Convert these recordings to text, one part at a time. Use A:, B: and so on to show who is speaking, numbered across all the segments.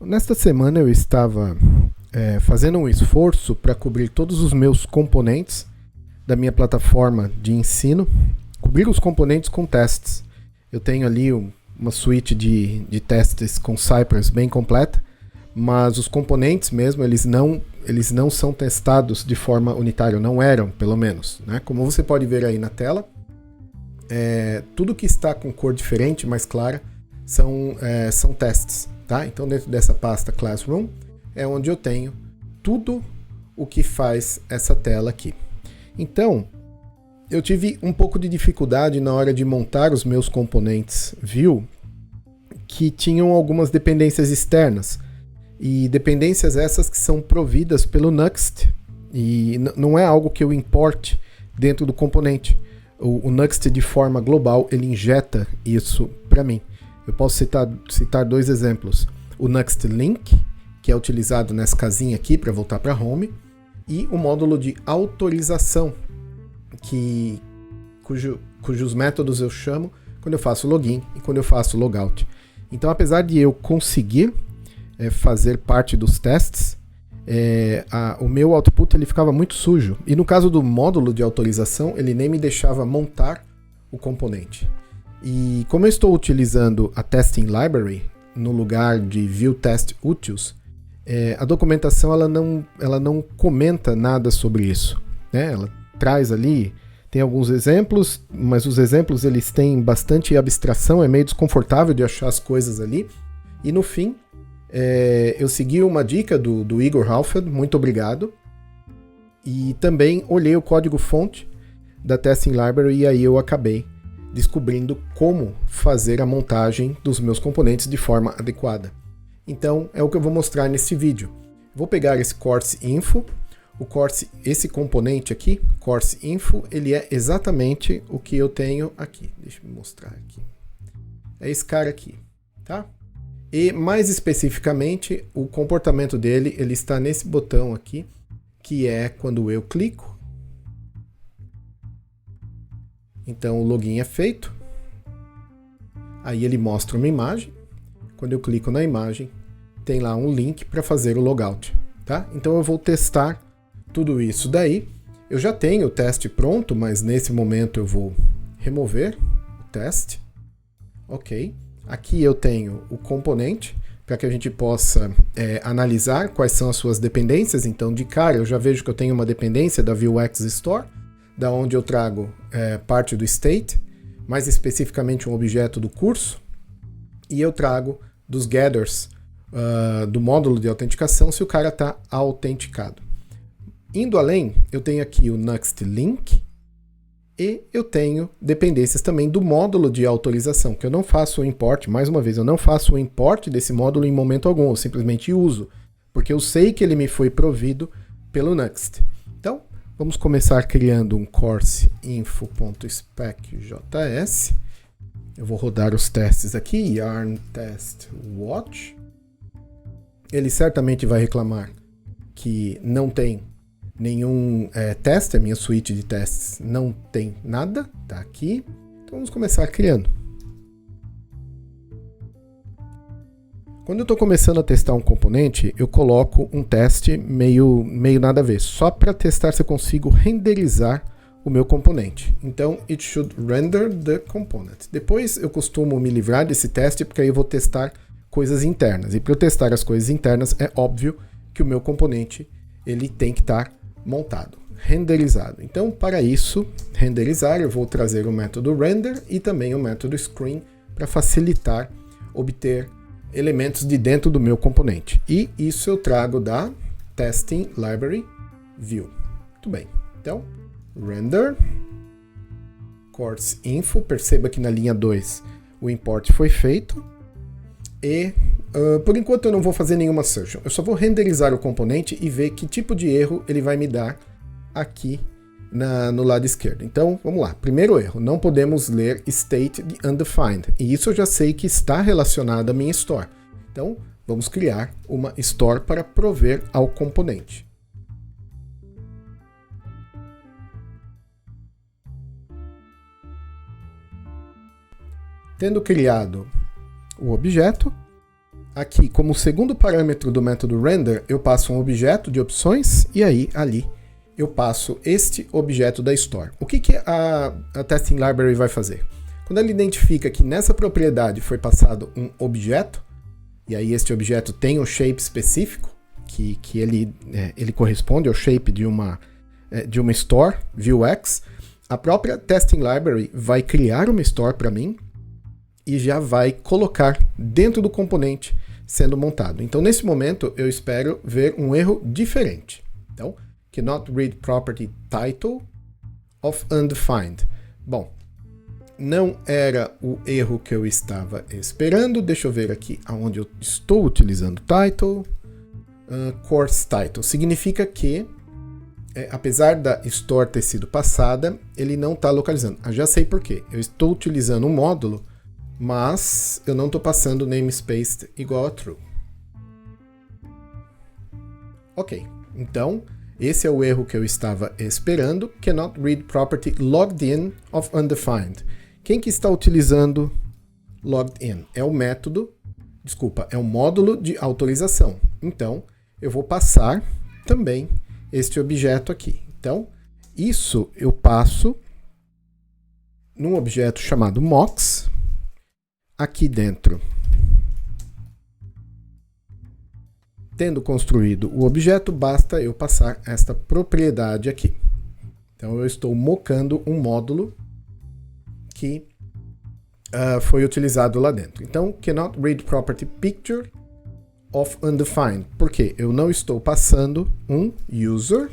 A: Nesta semana eu estava fazendo um esforço para cobrir todos os meus componentes da minha plataforma de ensino, cobrir os componentes com testes. Eu tenho ali uma suite de testes com Cypress bem completa, mas os componentes mesmo, eles não são testados de forma unitária, não eram, pelo menos, né? Como você pode ver aí na tela, tudo que está com cor diferente, mais clara, são testes, tá? Então dentro dessa pasta Classroom é onde eu tenho tudo o que faz essa tela aqui. Então, eu tive um pouco de dificuldade na hora de montar os meus componentes Vue, que tinham algumas dependências externas, e dependências essas que são providas pelo Nuxt, e não é algo que eu importe dentro do componente. O Nuxt, de forma global, ele injeta isso para mim. Eu posso citar dois exemplos. O Nuxt Link, que é utilizado nessa casinha aqui para voltar para Home, e o módulo de autorização, cujos métodos eu chamo quando eu faço login e quando eu faço logout. Então, apesar de eu conseguir fazer parte dos testes, o meu output ele ficava muito sujo. E no caso do módulo de autorização, ele nem me deixava montar o componente. E como eu estou utilizando a Testing Library no lugar de Vue Test Utils, a documentação ela não comenta nada sobre isso, né? Ela traz ali, tem alguns exemplos, mas os exemplos eles têm bastante abstração, é meio desconfortável de achar as coisas ali. E no fim, eu segui uma dica do Igor Halfeld, muito obrigado, e também olhei o código-fonte da Testing Library e aí eu acabei descobrindo como fazer a montagem dos meus componentes de forma adequada. Então, é o que eu vou mostrar nesse vídeo. Vou pegar esse Course Info, esse componente aqui, Course Info, ele é exatamente o que eu tenho aqui. Deixa eu mostrar aqui. É esse cara aqui, tá? E mais especificamente, o comportamento dele, ele está nesse botão aqui, que é quando eu clico. Então o login é feito, aí ele mostra uma imagem, quando eu clico na imagem, tem lá um link para fazer o logout, tá? Então eu vou testar tudo isso daí. Eu já tenho o teste pronto, mas nesse momento eu vou remover o teste. Ok, aqui eu tenho o componente, para que a gente possa analisar quais são as suas dependências. Então de cara eu já vejo que eu tenho uma dependência da Vuex Store, da onde eu trago parte do state, mais especificamente um objeto do curso, e eu trago dos getters do módulo de autenticação se o cara está autenticado. Indo além, eu tenho aqui o Nuxt Link e eu tenho dependências também do módulo de autorização, que eu não faço o import, mais uma vez, eu não faço o import desse módulo em momento algum, eu simplesmente uso, porque eu sei que ele me foi provido pelo Nuxt. Então, vamos começar criando um course info.specjs. Eu vou rodar os testes aqui, yarn test watch. Ele certamente vai reclamar que não tem nenhum teste, a minha suite de testes não tem nada, tá aqui. Então vamos começar criando. Quando eu estou começando a testar um componente, eu coloco um teste meio nada a ver, só para testar se eu consigo renderizar o meu componente. Então, it should render the component. Depois eu costumo me livrar desse teste, porque aí eu vou testar coisas internas. E para eu testar as coisas internas, é óbvio que o meu componente ele tem que estar montado, renderizado. Então, para isso, renderizar, eu vou trazer o método render e também o método screen para facilitar obter elementos de dentro do meu componente. E isso eu trago da Testing Library Vue. Muito bem. Então, render, course info, perceba que na linha 2 o import foi feito. E, por enquanto, eu não vou fazer nenhuma assertion. Eu só vou renderizar o componente e ver que tipo de erro ele vai me dar aqui no lado esquerdo. Então, vamos lá. Primeiro erro, não podemos ler state de undefined. E isso eu já sei que está relacionado à minha store. Então, vamos criar uma store para prover ao componente. Tendo criado o objeto, aqui, como segundo parâmetro do método render, eu passo um objeto de opções e aí, ali, eu passo este objeto da store. O que a Testing Library vai fazer? Quando ela identifica que nessa propriedade foi passado um objeto, e aí este objeto tem um shape específico, que ele corresponde ao shape de uma store, Vuex, a própria Testing Library vai criar uma store para mim e já vai colocar dentro do componente sendo montado. Então, nesse momento, eu espero ver um erro diferente. Então, cannot read property title of undefined. Bom, não era o erro que eu estava esperando. Deixa eu ver aqui aonde eu estou utilizando title. Course title. Significa que, apesar da store ter sido passada, ele não está localizando. Eu já sei por quê. Eu estou utilizando um módulo, mas eu não estou passando namespace igual a true. Ok, então esse é o erro que eu estava esperando. Cannot read property logged in of undefined. Quem que está utilizando logged in? É o módulo de autorização. Então, eu vou passar também este objeto aqui. Então, isso eu passo num objeto chamado mocks. Aqui dentro, tendo construído o objeto, basta eu passar esta propriedade aqui. Então, eu estou mocando um módulo que foi utilizado lá dentro. Então, cannot read property picture of undefined. Por quê? Eu não estou passando um user.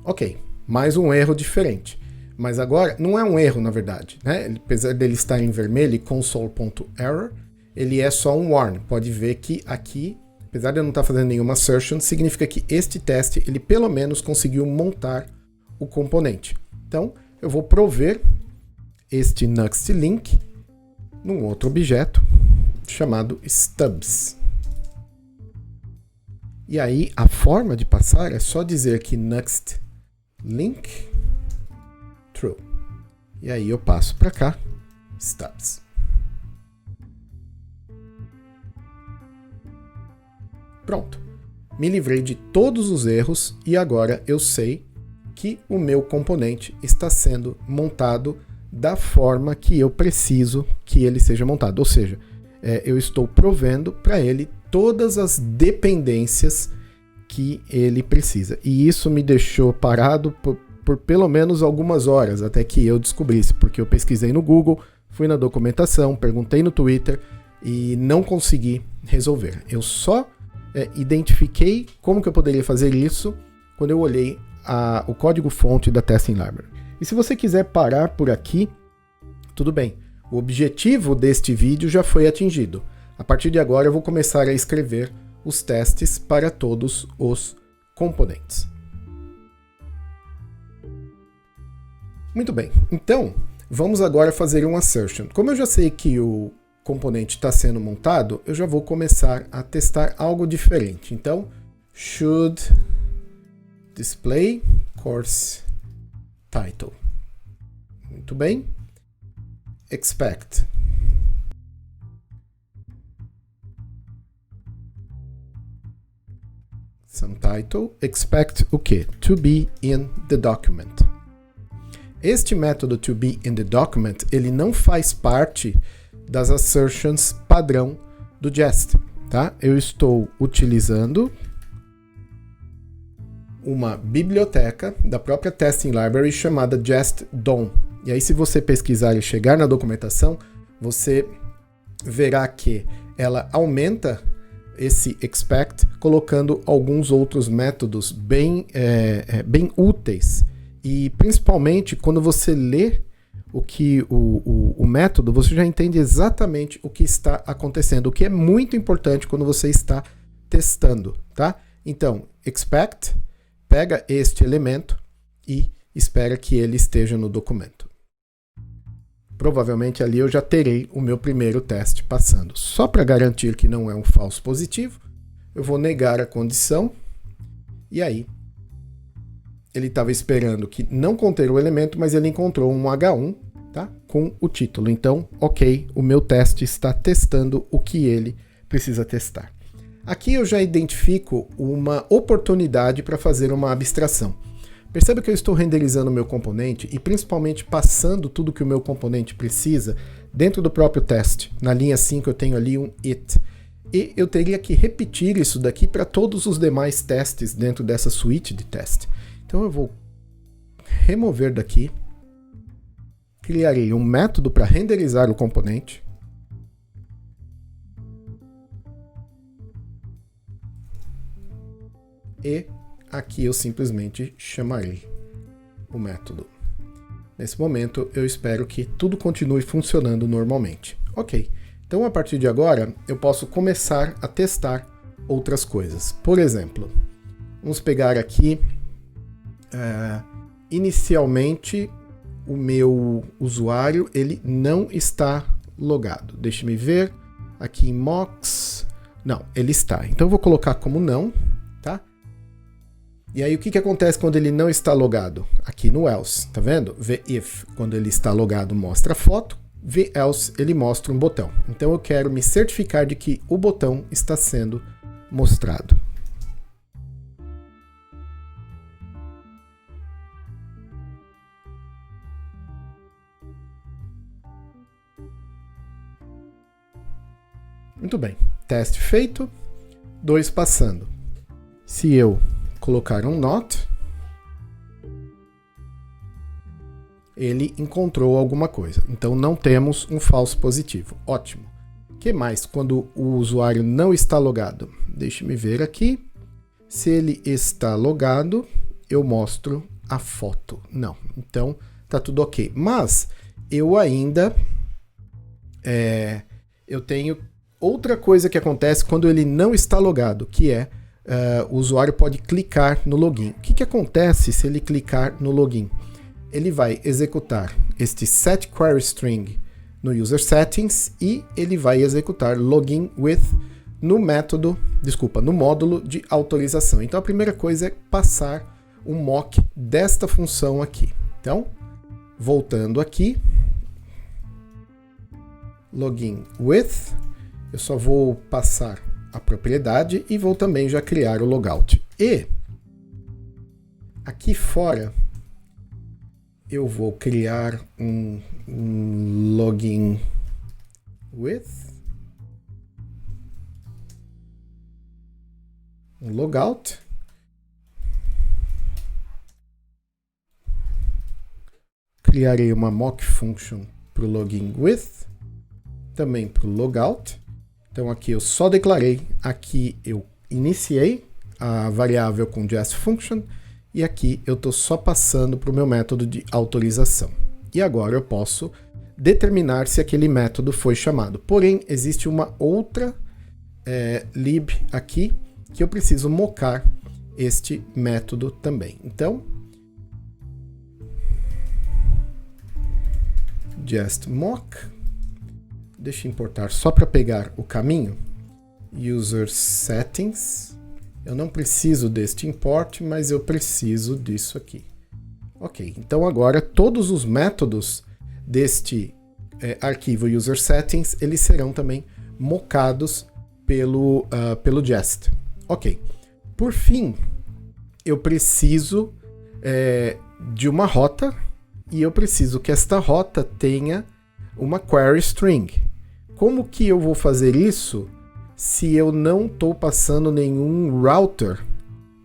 A: Ok, mais um erro diferente. Mas agora, não é um erro, na verdade, né? Apesar dele estar em vermelho, console.error, ele é só um warn. Pode ver que aqui, apesar de eu não estar fazendo nenhuma assertion, significa que este teste, ele pelo menos conseguiu montar o componente. Então, eu vou prover este next link num outro objeto chamado stubs. E aí, a forma de passar é só dizer que next link true. E aí eu passo para cá, stubs. Pronto. Me livrei de todos os erros e agora eu sei que o meu componente está sendo montado da forma que eu preciso que ele seja montado. Ou seja, eu estou provendo para ele todas as dependências que ele precisa. E isso me deixou parado por pelo menos algumas horas, até que eu descobrisse, porque eu pesquisei no Google, fui na documentação, perguntei no Twitter e não consegui resolver. Eu só identifiquei como que eu poderia fazer isso quando eu olhei o código-fonte da Testing Library. E se você quiser parar por aqui, tudo bem. O objetivo deste vídeo já foi atingido. A partir de agora eu vou começar a escrever os testes para todos os componentes. Muito bem, então vamos agora fazer um assertion. Como eu já sei que o componente está sendo montado, eu já vou começar a testar algo diferente. Então, should display course title. Muito bem. Expect. Some title. Expect o quê? To be in the document. Este método to be in the document, ele não faz parte das assertions padrão do Jest, tá? Eu estou utilizando uma biblioteca da própria Testing Library chamada Jest-DOM. E aí, se você pesquisar e chegar na documentação, você verá que ela aumenta esse expect colocando alguns outros métodos bem úteis. E principalmente quando você lê o método, você já entende exatamente o que está acontecendo, o que é muito importante quando você está testando, tá? Então, expect, pega este elemento e espera que ele esteja no documento. Provavelmente ali eu já terei o meu primeiro teste passando. Só para garantir que não é um falso positivo, eu vou negar a condição e aí ele estava esperando que não conter o elemento, mas ele encontrou um H1 tá? Com o título. Então, ok, o meu teste está testando o que ele precisa testar. Aqui eu já identifico uma oportunidade para fazer uma abstração. Perceba que eu estou renderizando o meu componente e principalmente passando tudo que o meu componente precisa dentro do próprio teste. Na linha 5 eu tenho ali um it. E eu teria que repetir isso daqui para todos os demais testes dentro dessa suíte de teste. Então eu vou remover daqui, criarei um método para renderizar o componente. E aqui eu simplesmente chamarei o método. Nesse momento eu espero que tudo continue funcionando normalmente. Ok, então a partir de agora eu posso começar a testar outras coisas. Por exemplo, vamos pegar aqui, inicialmente o meu usuário ele não está logado. Deixe-me ver, aqui em mocks, não, ele está. Então eu vou colocar como não, tá? E aí o que acontece quando ele não está logado? Aqui no else, tá vendo? VIF, quando ele está logado, mostra a foto. VElse, ele mostra um botão. Então eu quero me certificar de que o botão está sendo mostrado. Muito bem, teste feito, 2 passando. Se eu colocar um not, ele encontrou alguma coisa. Então não temos um falso positivo. Ótimo. O que mais quando o usuário não está logado? Deixe-me ver aqui. Se ele está logado, eu mostro a foto. Não. Então tá tudo ok. Mas eu ainda eu tenho outra coisa que acontece quando ele não está logado, que é o usuário pode clicar no login. O que acontece se ele clicar no login? Ele vai executar este setQueryString no user settings e ele vai executar login with no módulo de autorização. Então a primeira coisa é passar um mock desta função aqui. Então, voltando aqui, login with, eu só vou passar a propriedade e vou também já criar o logout. E aqui fora eu vou criar um login with, um logout. Criarei uma mock function para o login with, também para o logout. Então aqui eu só declarei, aqui eu iniciei a variável com JustFunction e aqui eu estou só passando para o meu método de autorização. E agora eu posso determinar se aquele método foi chamado. Porém, existe uma outra lib aqui que eu preciso mocar este método também. Então, justMock. Deixa eu importar só para pegar o caminho. User settings. Eu não preciso deste import, mas eu preciso disso aqui. Ok, então agora todos os métodos deste arquivo user settings, eles serão também mocados pelo Jest. Ok, por fim, eu preciso de uma rota e eu preciso que esta rota tenha uma query string. Como que eu vou fazer isso se eu não estou passando nenhum router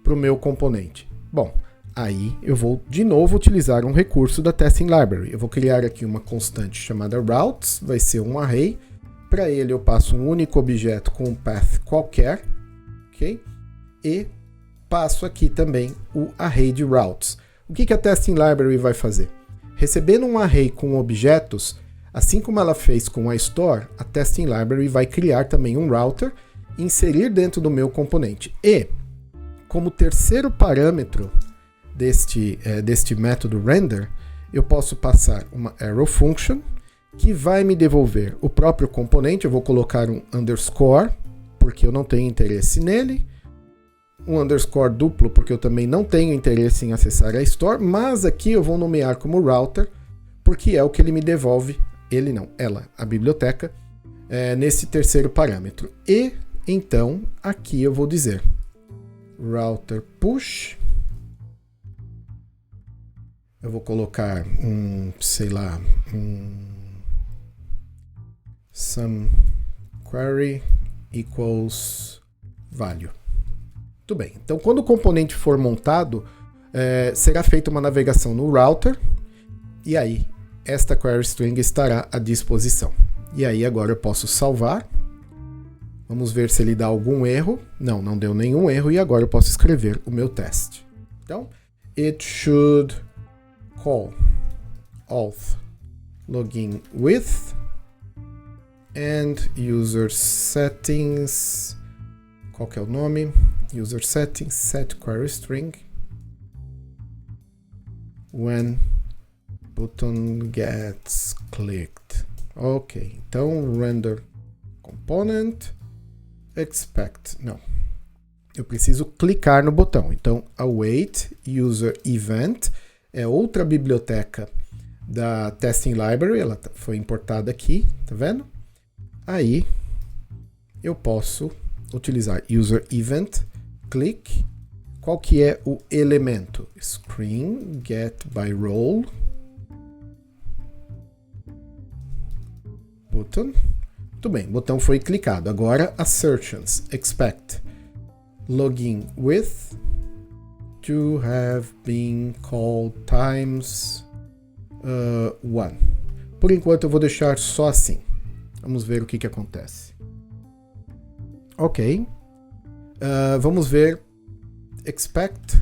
A: para o meu componente? Bom, aí eu vou de novo utilizar um recurso da Testing Library. Eu vou criar aqui uma constante chamada routes, vai ser um array. Para ele eu passo um único objeto com um path qualquer, ok? E passo aqui também o array de routes. O que a Testing Library vai fazer? Recebendo um array com objetos, assim como ela fez com a Store, a Testing Library vai criar também um router, inserir dentro do meu componente. E, como terceiro parâmetro deste método render, eu posso passar uma arrow function, que vai me devolver o próprio componente. Eu vou colocar um underscore, porque eu não tenho interesse nele. Um underscore duplo, porque eu também não tenho interesse em acessar a Store. Mas aqui eu vou nomear como router, porque é o que ele me devolve, ele não, ela, a biblioteca, nesse terceiro parâmetro. E então aqui eu vou dizer router push, eu vou colocar sei lá, some query equals value. Tudo bem, então quando o componente for montado, será feita uma navegação no router, e aí esta query string estará à disposição. E aí agora eu posso salvar. Vamos ver se ele dá algum erro. Não, não deu nenhum erro, e agora eu posso escrever o meu teste. Então, it should call auth login with and user settings. Qual que é o nome? User settings set query string when button gets clicked. Ok, então render component expect. Não, eu preciso clicar no botão. Então await user event é outra biblioteca da testing library, ela foi importada aqui, tá vendo? Aí eu posso utilizar user event click. Qual que é o elemento? Screen get by role button. Tudo bem, o botão foi clicado. Agora assertions expect login with to have been called times 1. Por enquanto eu vou deixar só assim. Vamos ver o que acontece. Ok. Vamos ver expect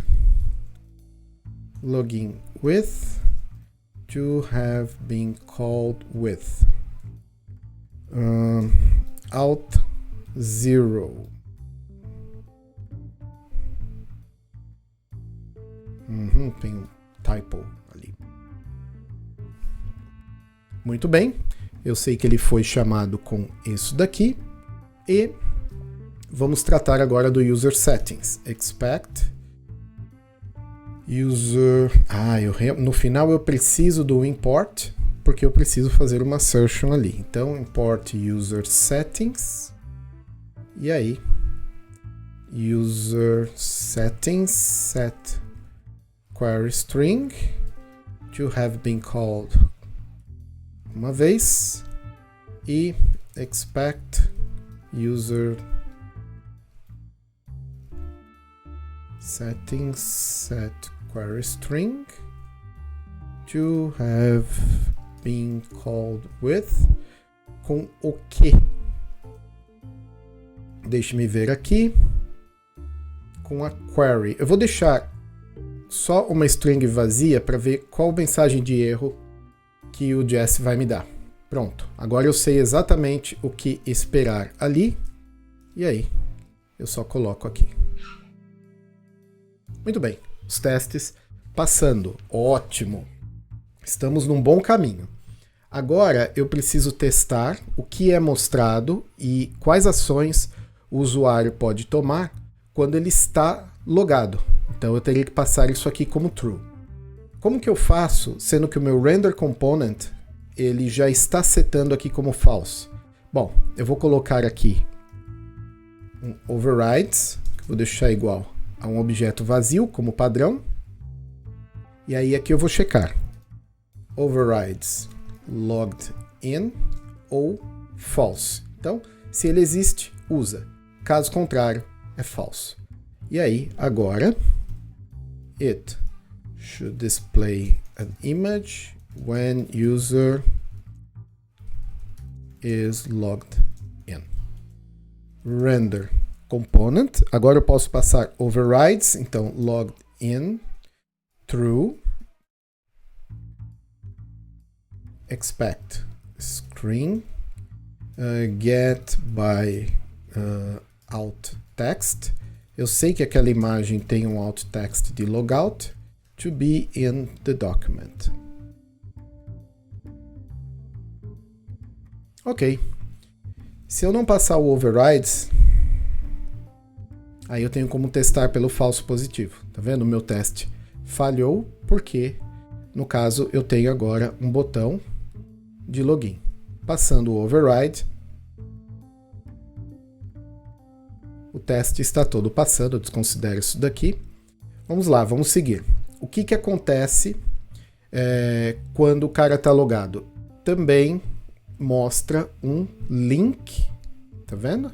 A: login with to have been called with auth 0. Tem um typo ali. Muito bem. Eu sei que ele foi chamado com isso daqui. E vamos tratar agora do user settings. Expect user... no final eu preciso do import, porque eu preciso fazer uma assertion ali. Então, import user settings. E aí, user settings set query string to have been called uma vez. E expect user settings set query string to have been called with com o que? Deixe-me ver aqui. Com a query. Eu vou deixar só uma string vazia para ver qual mensagem de erro que o Jesse vai me dar. Pronto. Agora eu sei exatamente o que esperar ali. E aí, eu só coloco aqui. Muito bem. Os testes passando. Ótimo. Estamos num bom caminho. Agora eu preciso testar o que é mostrado e quais ações o usuário pode tomar quando ele está logado. Então eu teria que passar isso aqui como true. Como que eu faço, sendo que o meu render component ele já está setando aqui como false? Bom, eu vou colocar aqui um overrides, que vou deixar igual a um objeto vazio como padrão. E aí aqui eu vou checar. Overrides logged in ou false. Então, se ele existe, usa. Caso contrário, é false. E aí, agora, it should display an image when user is logged in. Render component. Agora eu posso passar overrides. Então, logged in, true. Expect screen get by alt text. Eu sei que aquela imagem tem um alt text de logout to be in the document. Ok. Se eu não passar o overrides, aí eu tenho como testar pelo falso positivo. Tá vendo? O meu teste falhou porque No caso, eu tenho agora um botão de login. Passando o override, o teste está todo passando, eu desconsidero isso daqui. Vamos lá, vamos seguir. O que acontece quando o cara está logado? Também mostra um link, tá vendo?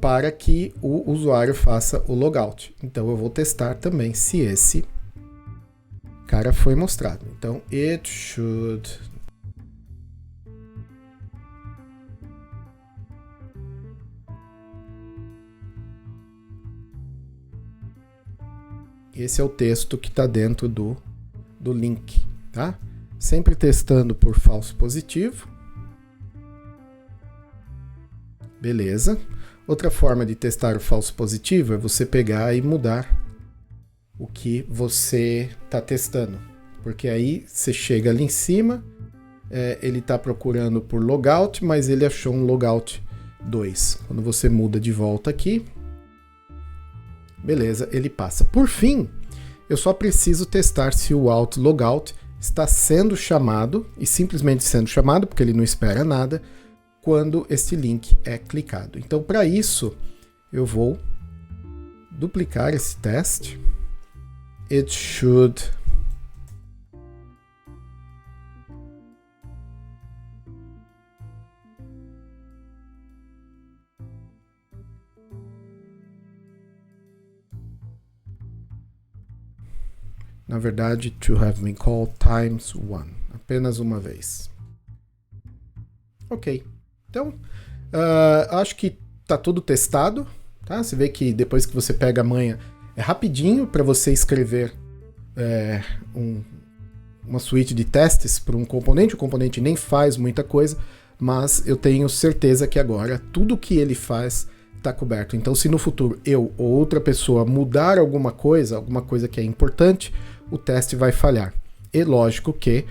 A: Para que o usuário faça o logout. Então eu vou testar também se esse cara foi mostrado. Então, it should... Esse é o texto que está dentro do link, tá? Sempre testando por falso positivo. Beleza. Outra forma de testar o falso positivo é você pegar e mudar o que você está testando. Porque aí você chega ali em cima, ele está procurando por logout, mas ele achou um logout 2. Quando você muda de volta aqui, beleza, ele passa. Por fim, eu só preciso testar se o out logout está sendo chamado, e simplesmente sendo chamado, porque ele não espera nada, quando este link é clicado. Então, para isso, eu vou duplicar esse teste. It should na verdade, to have been called times one. Apenas uma vez. Ok. Então, acho que está tudo testado. Tá? Você vê que depois que você pega a manha, é rapidinho para você escrever uma suíte de testes para um componente. O componente nem faz muita coisa, mas eu tenho certeza que agora tudo que ele faz está coberto. Então, se no futuro eu ou outra pessoa mudar alguma coisa que é importante, o teste vai falhar. E lógico que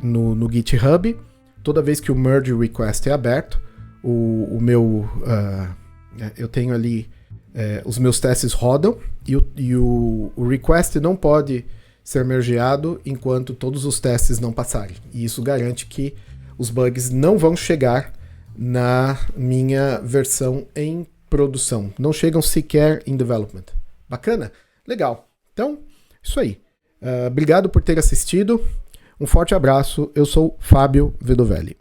A: no GitHub, toda vez que o merge request é aberto, eu tenho ali os meus testes rodam e o request não pode ser mergeado enquanto todos os testes não passarem. E isso garante que os bugs não vão chegar na minha versão em produção. Não chegam sequer em development. Bacana? Legal. Então, isso aí. Obrigado por ter assistido. Um forte abraço. Eu sou Fábio Vedovelli.